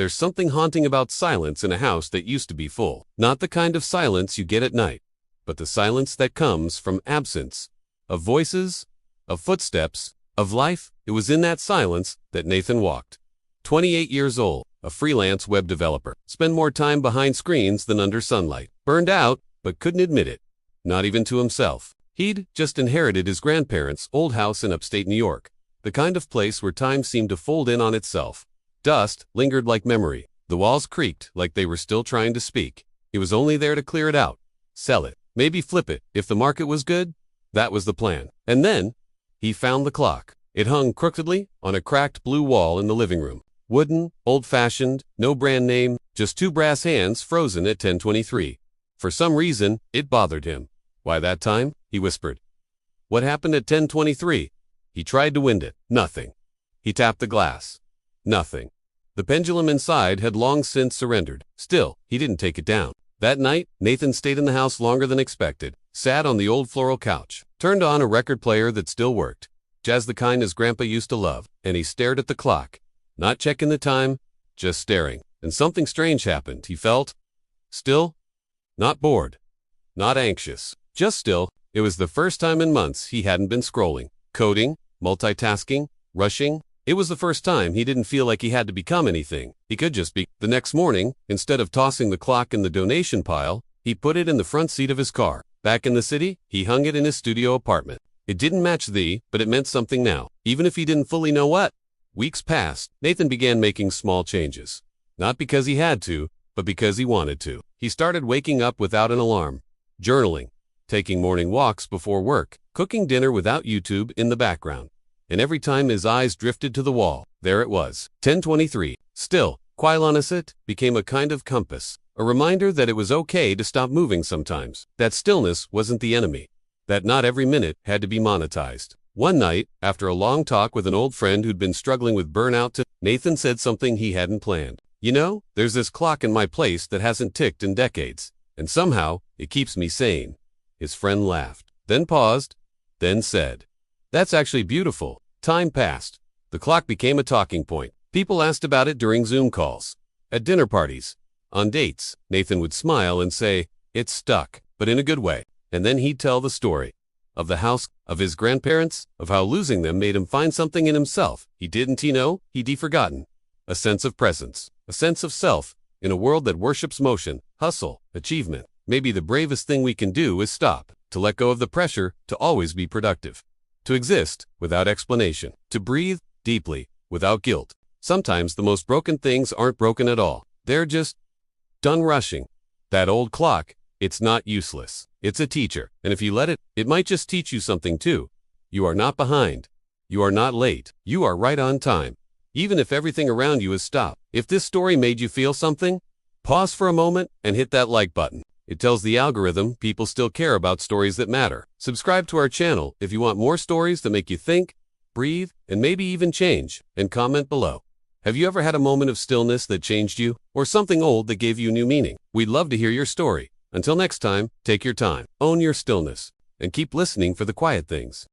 There's something haunting about silence in a house that used to be full. Not the kind of silence you get at night, but the silence that comes from absence, of voices, of footsteps, of life. It was in that silence that Nathan walked. 28 years old, a freelance web developer, spent more time behind screens than under sunlight. Burned out, but couldn't admit it, not even to himself. He'd just inherited his grandparents' old house in upstate New York, the kind of place where time seemed to fold in on itself. Dust lingered like memory. The walls creaked like they were still trying to speak. He was only there to clear it out, sell it, maybe flip it if the market was good. That was the plan. And then he found the clock. It hung crookedly on a cracked blue wall in the living room. Wooden, old-fashioned, no brand name, just two brass hands frozen at 10:23. For some reason, it bothered him. Why that time? He whispered. What happened at 10:23? He tried to wind it. Nothing. He tapped the glass. Nothing. The pendulum inside had long since surrendered. Still, he didn't take it down. That night, Nathan stayed in the house longer than expected, sat on the old floral couch, turned on a record player that still worked, jazz the kind his grandpa used to love, and he stared at the clock, not checking the time, just staring. And something strange happened. He felt still, not bored, not anxious, just still. It was the first time in months he hadn't been scrolling, coding, multitasking, rushing. It was the first time he didn't feel like he had to become anything. He could just be. The next morning, instead of tossing the clock in the donation pile, he put it in the front seat of his car. Back in the city, he hung it in his studio apartment. It didn't match but it meant something now, even if he didn't fully know what. Weeks passed. Nathan began making small changes. Not because he had to, but because he wanted to. He started waking up without an alarm, journaling, taking morning walks before work, cooking dinner without YouTube in the background. And every time his eyes drifted to the wall, there it was, 10:23. Still, quilonicet became a kind of compass, a reminder that it was okay to stop moving sometimes, that stillness wasn't the enemy, that not every minute had to be monetized. One night, after a long talk with an old friend who'd been struggling with burnout, Nathan said something he hadn't planned. You know, there's this clock in my place that hasn't ticked in decades, and somehow, it keeps me sane. His friend laughed, then paused, then said, That's actually beautiful. Time passed. The clock became a talking point. People asked about it during Zoom calls, at dinner parties, on dates. Nathan would smile and say, It's stuck, but in a good way. And then he'd tell the story of the house, of his grandparents, of how losing them made him find something in himself he'd forgotten. A sense of presence, a sense of self, in a world that worships motion, hustle, achievement. Maybe the bravest thing we can do is stop, to let go of the pressure to always be productive. To exist without explanation, to breathe deeply without guilt. Sometimes the most broken things aren't broken at all. They're just done rushing. That old clock, it's not useless. It's a teacher, and if you let it, it might just teach you something too. You are not behind. You are not late. You are right on time. Even if everything around you is stopped. If this story made you feel something, pause for a moment and hit that like button. It tells the algorithm people still care about stories that matter. Subscribe to our channel if you want more stories that make you think, breathe, and maybe even change, and comment below. Have you ever had a moment of stillness that changed you, or something old that gave you new meaning? We'd love to hear your story. Until next time, take your time, own your stillness, and keep listening for the quiet things.